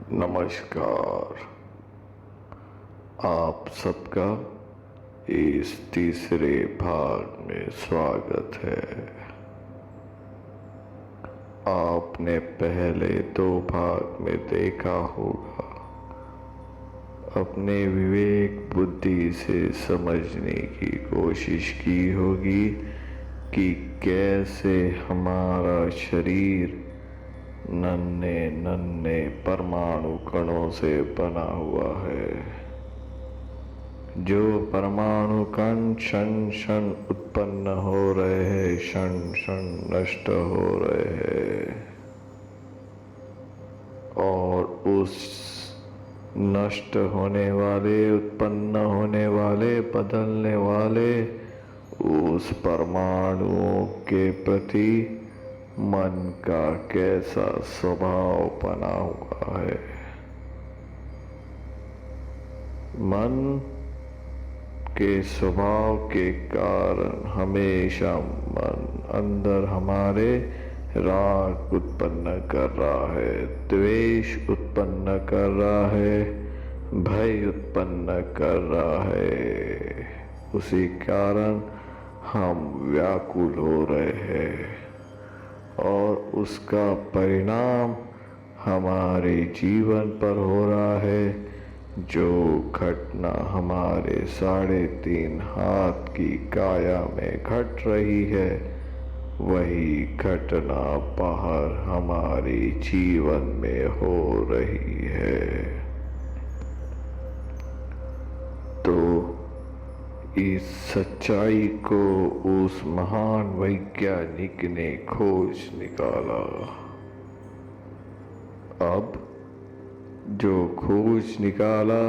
नमस्कार। आप सबका इस तीसरे भाग में स्वागत है। आपने पहले 2 भाग में देखा होगा, अपने विवेक बुद्धि से समझने की कोशिश की होगी कि कैसे हमारा शरीर नन्हे नन्हे परमाणु कणों से बना हुआ है। जो परमाणु कण क्षण क्षण उत्पन्न हो रहे हैं, क्षण क्षण नष्ट हो रहे हैं, और उस नष्ट होने वाले, उत्पन्न होने वाले, बदलने वाले उस परमाणुओं के प्रति मन का कैसा स्वभाव बना हुआ है। मन के स्वभाव के कारण हमेशा मन अंदर हमारे राग उत्पन्न कर रहा है, द्वेष उत्पन्न कर रहा है, भय उत्पन्न कर रहा है। उसी कारण हम व्याकुल हो रहे हैं और उसका परिणाम हमारे जीवन पर हो रहा है। जो घटना हमारे 3.5 हाथ की काया में घट रही है, वही घटना बाहर हमारे जीवन में हो रही है। तो इस सच्चाई को उस महान वैज्ञानिक ने खोज निकाला। अब जो खोज निकाला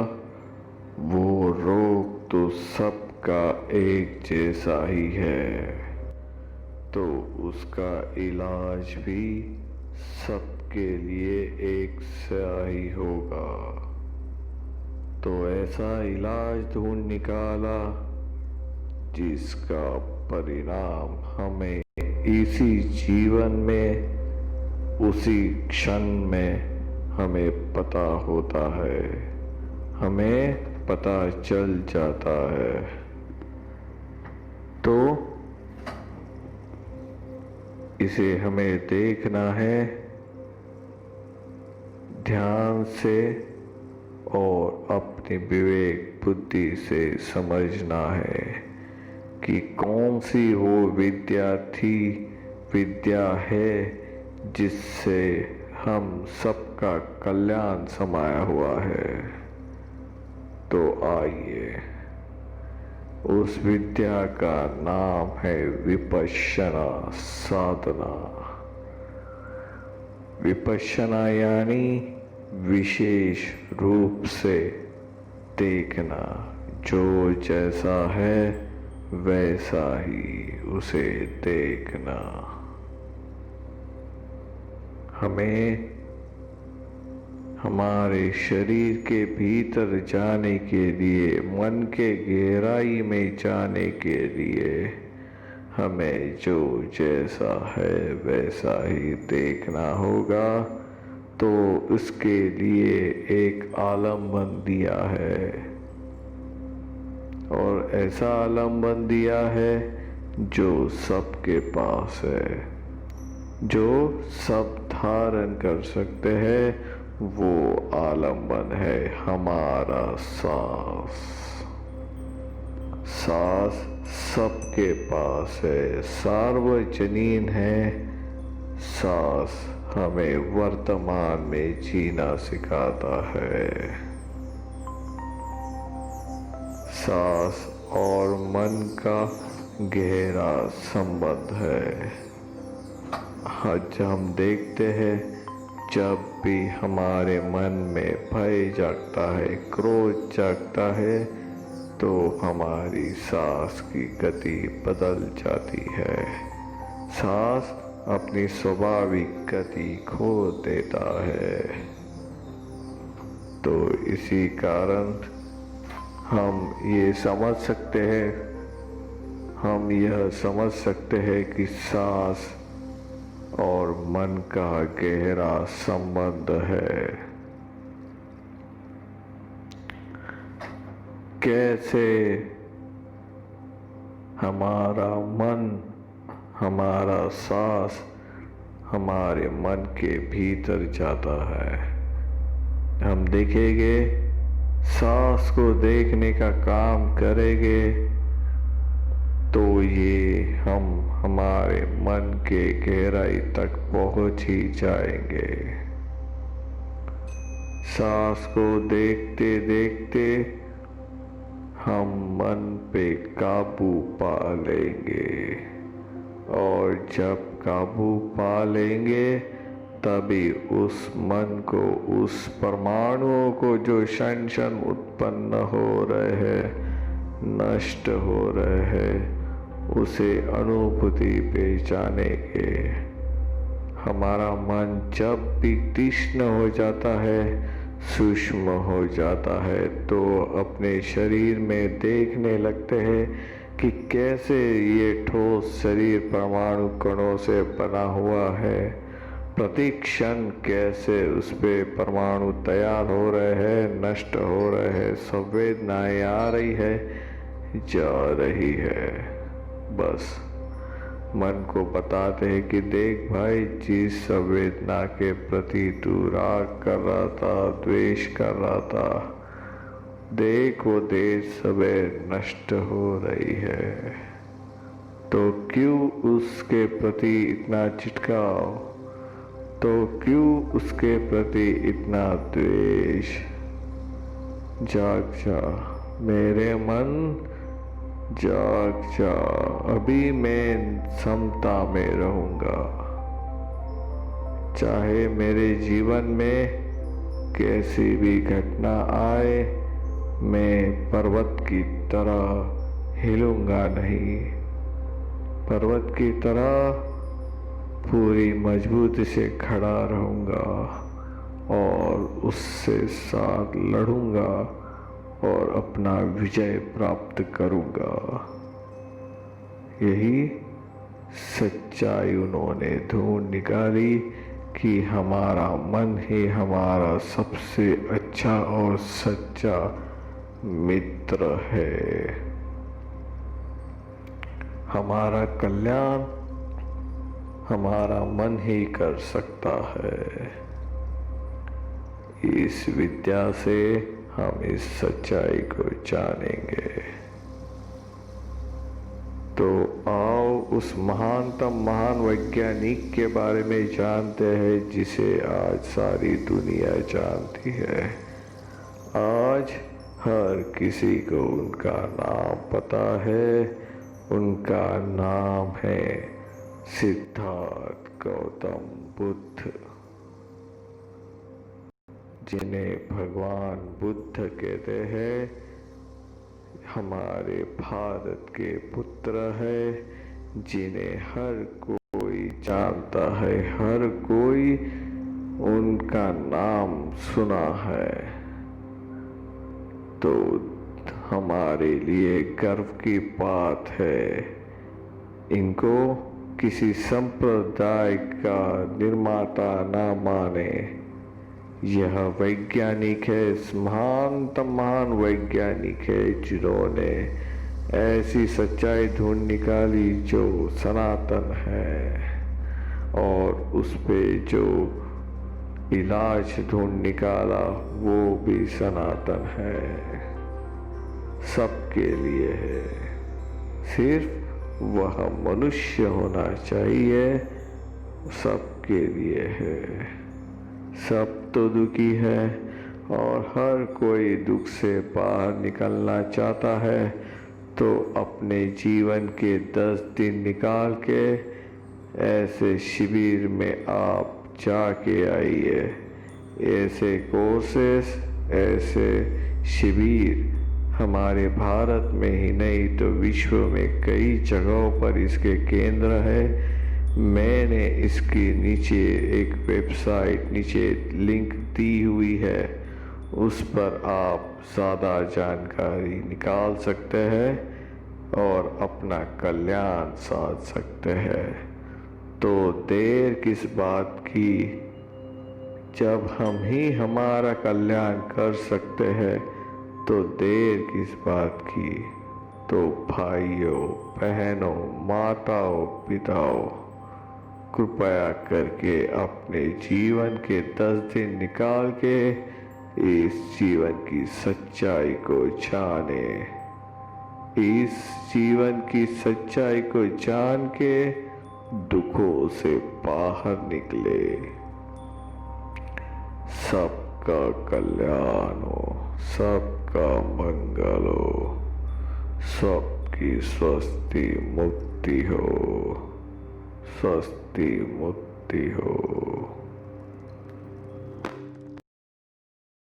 वो रोग तो सबका एक जैसा ही है, तो उसका इलाज भी सबके लिए एक सा ही होगा। तो ऐसा इलाज ढूंढ निकाला जिसका परिणाम हमें इसी जीवन में, उसी क्षण में हमें पता होता है, हमें पता चल जाता है। तो इसे हमें देखना है ध्यान से और अपनी विवेक बुद्धि से समझना है कि कौन सी वो विद्या है जिससे हम सबका कल्याण समाया हुआ है। तो आइए, उस विद्या का नाम है विपश्यना साधना। विपश्यना यानी विशेष रूप से देखना, जो जैसा है वैसा ही उसे देखना। हमें हमारे शरीर के भीतर जाने के लिए, मन के गहराई में जाने के लिए हमें जो जैसा है वैसा ही देखना होगा। तो इसके लिए एक आलम्बन दिया है, और ऐसा आलम्बन दिया है जो सबके पास है, जो सब धारण कर सकते हैं। वो आलम्बन है हमारा सांस। सांस सबके पास है, सार्वजनीन है। सांस हमें वर्तमान में जीना सिखाता है। सांस और मन का गहरा संबंध है। आज हम देखते हैं, जब भी हमारे मन में भय जागता है, क्रोध जागता है, तो हमारी सांस की गति बदल जाती है। सांस अपनी स्वाभाविक गति खो देता है। तो इसी कारण हम ये समझ सकते हैं, हम यह समझ सकते हैं कि सांस और मन का गहरा संबंध है। कैसे हमारा मन, हमारा सांस हमारे मन के भीतर जाता है। हम देखेंगे, सांस को देखने का काम करेंगे तो ये हम हमारे मन के गहराई तक पहुंच ही जाएंगे। सांस को देखते देखते हम मन पे काबू पा लेंगे, और जब काबू पा लेंगे तभी उस मन को, उस परमाणुओं को जो क्षण क्षण उत्पन्न हो रहे हैं, नष्ट हो रहे हैं, उसे अनुभूति पहचानेंगे। हमारा मन जब भी तीक्ष्ण हो जाता है, सूक्ष्म हो जाता है, तो अपने शरीर में देखने लगते हैं कि कैसे ये ठोस शरीर परमाणु कणों से बना हुआ है। प्रति क्षण कैसे उस पे परमाणु तैयार हो रहे हैं, नष्ट हो रहे हैं, संवेदनाएं आ रही है, जा रही है। बस मन को बताते हैं कि देख भाई, जिस संवेदना के प्रति तू राग कर रहा था, द्वेष कर रहा था, देख वो देश सवेर नष्ट हो रही है। तो क्यों उसके प्रति इतना चिटकाव, तो क्यों उसके प्रति इतना द्वेष। जाग जा मेरे मन, जाग जा, अभी मैं समता में रहूंगा। चाहे मेरे जीवन में कैसी भी घटना आए, मैं पर्वत की तरह हिलूंगा नहीं। पर्वत की तरह पूरी मजबूती से खड़ा रहूंगा और उससे साथ लड़ूंगा और अपना विजय प्राप्त करूंगा। यही सच्चाई उन्होंने ढूंढ निकाली कि हमारा मन ही हमारा सबसे अच्छा और सच्चा मित्र है। हमारा कल्याण हमारा मन ही कर सकता है। इस विद्या से हम इस सच्चाई को जानेंगे। तो आओ उस महानतम महान वैज्ञानिक के बारे में जानते हैं, जिसे आज सारी दुनिया जानती है। आज हर किसी को उनका नाम पता है। उनका नाम है सिद्धार्थ गौतम बुद्ध, जिन्हें भगवान बुद्ध कहते हैं। हमारे भारत के पुत्र है, जिन्हें हर कोई जानता है, हर कोई उनका नाम सुना है। तो हमारे लिए गर्व की बात है। इनको किसी संप्रदाय का निर्माता ना माने। यह वैज्ञानिक है, महानतम महान वैज्ञानिक है, जिन्होंने ऐसी सच्चाई ढूंढ निकाली जो सनातन है, और उस पे जो इलाज ढूंढ निकाला वो भी सनातन है, सबके लिए है। सिर्फ वह मनुष्य होना चाहिए, सबके लिए है। सब तो दुखी है और हर कोई दुख से बाहर निकलना चाहता है। तो अपने जीवन के 10 दिन निकाल के ऐसे शिविर में आप जाके आइए। ऐसे कोर्सेस, ऐसे शिविर हमारे भारत में ही नहीं तो विश्व में कई जगहों पर इसके केंद्र है। मैंने इसकी नीचे एक वेबसाइट नीचे लिंक दी हुई है, उस पर आप ज़्यादा जानकारी निकाल सकते हैं और अपना कल्याण साध सकते हैं। तो देर किस बात की, जब हम ही हमारा कल्याण कर सकते हैं तो देर किस बात की। तो भाइयों बहनों माताओं पिताओं, कृपया करके अपने जीवन के 10 दिन निकाल के इस जीवन की सच्चाई को जाने। इस जीवन की सच्चाई को जान के दुखों से बाहर निकले। सबका कल्याण हो, सबका मंगल हो, सबकी स्वस्ति मुक्ति हो, स्वस्ति मुक्ति हो।